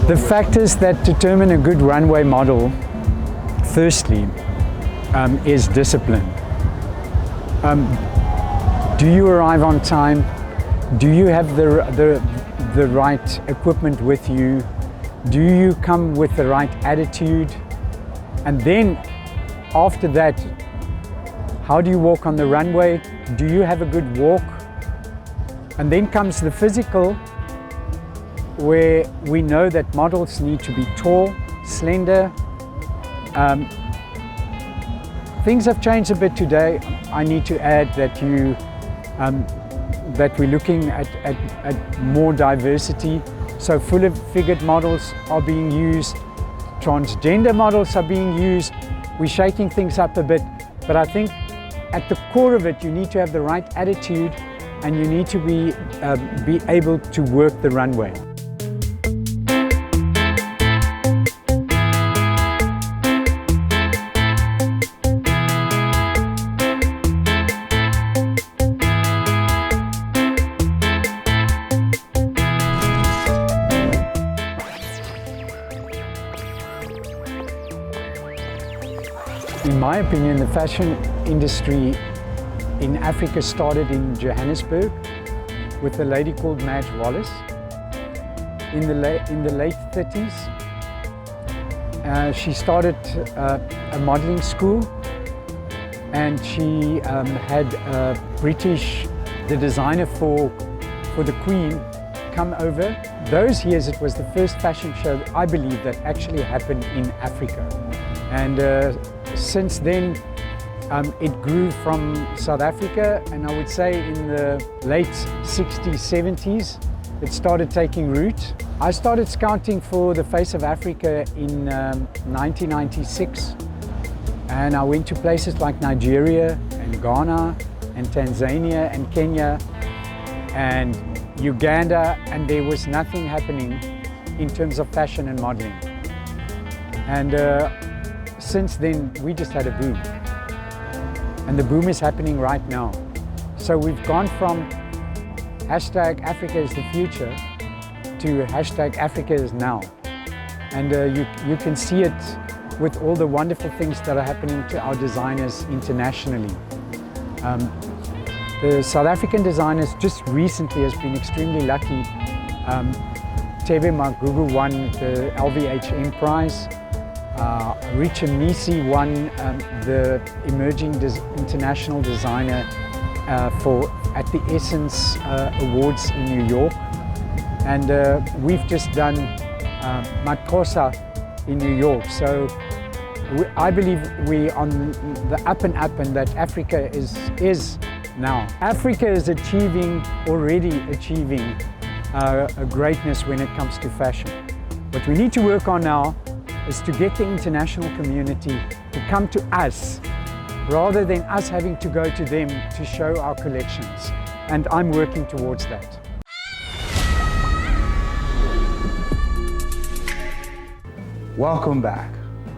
The factors that determine a good runway model, firstly, is discipline. Do you arrive on time? Do you have the right equipment with you? Do you come with the right attitude? And then after that, how do you walk on the runway? Do you have a good walk? And then comes the physical, where we know that models need to be tall, slender. Things have changed a bit today. I need to add that that we're looking at more diversity. So fully figured models are being used, transgender models are being used. We're shaking things up a bit, but I think at the core of it, you need to have the right attitude and you need to be able to work the runway. In my opinion, the fashion industry in Africa started in Johannesburg with a lady called Madge Wallace in the late 30s. She started a modeling school, and she had British, the designer for the Queen, come over. Those years it was the first fashion show, I believe, that actually happened in Africa. And since then, it grew from South Africa, and I would say in the late 60s, 70s, it started taking root. I started scouting for the Face of Africa in 1996, and I went to places like Nigeria and Ghana and Tanzania and Kenya and Uganda, and there was nothing happening in terms of fashion and modeling. And since then, we just had a boom. And the boom is happening right now. So we've gone from hashtag Africa is the future to hashtag Africa is now. And you can see it with all the wonderful things that are happening to our designers internationally. The South African designers just recently has been extremely lucky. Tebe Magugu won the LVHM prize. Richa Nisi won the Emerging International Designer at the Essence Awards in New York. And we've just done Matkosa in New York. So I believe we're on the up and up, and that Africa is now. Africa is already achieving a greatness when it comes to fashion. What we need to work on now is to get the international community to come to us rather than us having to go to them to show our collections. And I'm working towards that. Welcome back.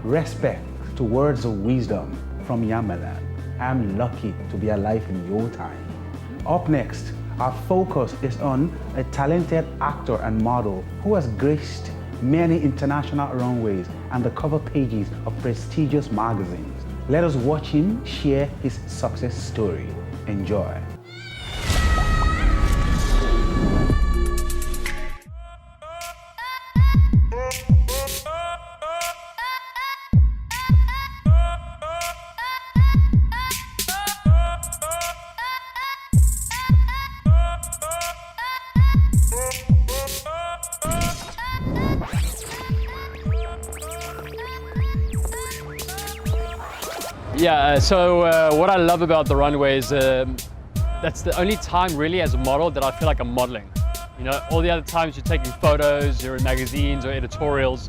Respect to words of wisdom from Malan. I'm lucky to be alive in your time. Up next, our focus is on a talented actor and model who has graced many international runways and the cover pages of prestigious magazines. Let us watch him share his success story. Enjoy. Yeah, so what I love about the runway is that's the only time really as a model that I feel like I'm modeling. You know, all the other times you're taking photos, you're in magazines or editorials,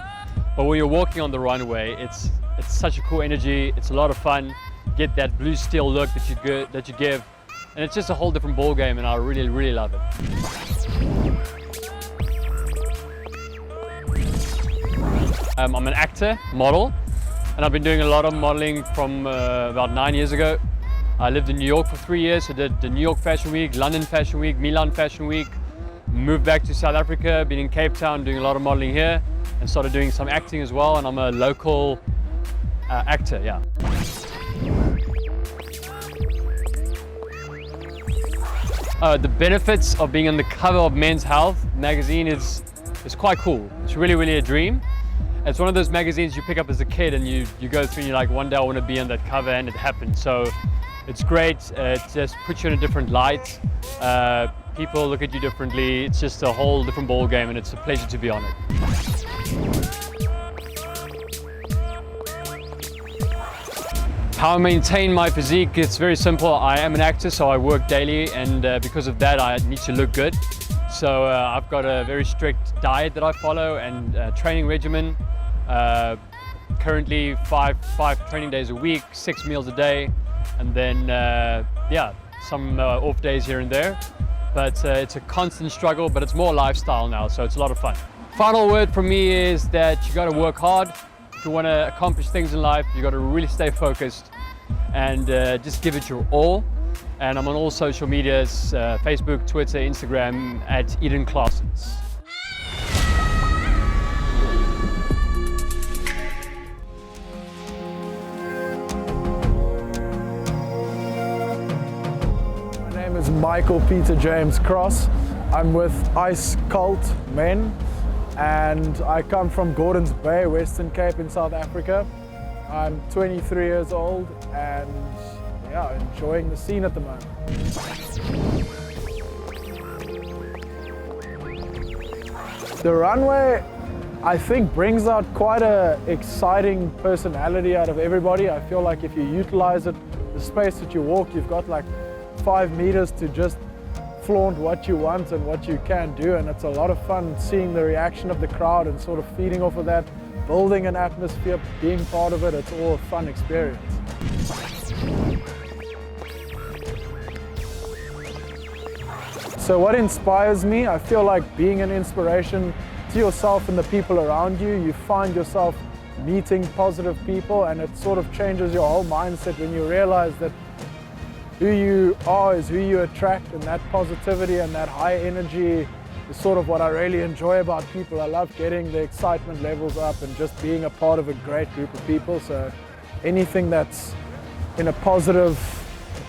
but when you're walking on the runway, it's such a cool energy, it's a lot of fun, you get that blue steel look that you give, and it's just a whole different ball game, and I really, really love it. I'm an actor, model, and I've been doing a lot of modeling from about 9 years ago. I lived in New York for 3 years. I did the New York Fashion Week, London Fashion Week, Milan Fashion Week, moved back to South Africa, been in Cape Town doing a lot of modeling here. and started doing some acting as well, and I'm a local actor, yeah. The benefits of being on the cover of Men's Health magazine is quite cool. It's really, really a dream. It's one of those magazines you pick up as a kid and you go through and you're like, one day I want to be on that cover, and it happened. So it's great. It just puts you in a different light. People look at you differently. It's just a whole different ball game, and it's a pleasure to be on it. How I maintain my physique, it's very simple. I am an actor, so I work daily, and because of that I need to look good. So I've got a very strict diet that I follow and training regimen. Currently five training days a week, 6 meals a day, and then yeah, some off days here and there. But it's a constant struggle, but it's more lifestyle now, so it's a lot of fun. Final word from me is that you got to work hard. If you want to accomplish things in life, you got to really stay focused and just give it your all. And I'm on all social medias, Facebook, Twitter, Instagram, at Eden Classes. My name is Michael Peter James Cross. I'm with Ice Cult Men, and I come from Gordons Bay, Western Cape in South Africa. I'm 23 years old and yeah, enjoying the scene at the moment. The runway, I think, brings out quite an exciting personality out of everybody. I feel like if you utilize it, the space that you walk, you've got like 5 meters to just flaunt what you want and what you can do, and it's a lot of fun seeing the reaction of the crowd and sort of feeding off of that, building an atmosphere, being part of it. It's all a fun experience. So what inspires me? I feel like being an inspiration to yourself and the people around you. You find yourself meeting positive people, and it sort of changes your whole mindset when you realize that who you are is who you attract, and that positivity and that high energy is sort of what I really enjoy about people. I love getting the excitement levels up and just being a part of a great group of people. So anything that's in a positive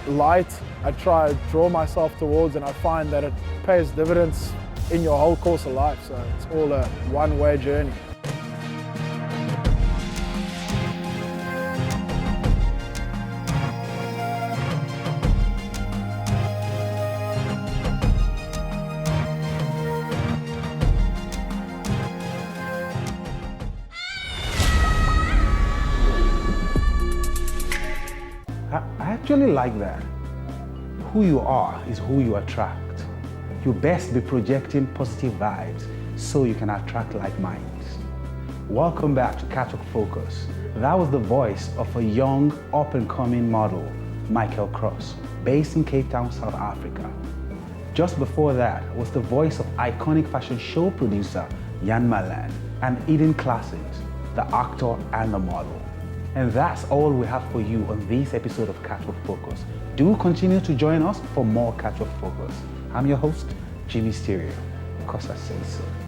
light, I try to draw myself towards, and I find that it pays dividends in your whole course of life. So it's all a one-way journey. I actually like that. Who you are is who you attract. You best be projecting positive vibes so you can attract like minds. Welcome back to Catwalk Focus. That was the voice of a young, up-and-coming model, Michael Cross, based in Cape Town, South Africa. Just before that was the voice of iconic fashion show producer Jan Malan and Eden Classes, the actor and the model. And that's all we have for you on this episode of Catwalk Focus. Do continue to join us for more Catwalk Focus. I'm your host, Jimmy Stereo, because I say so.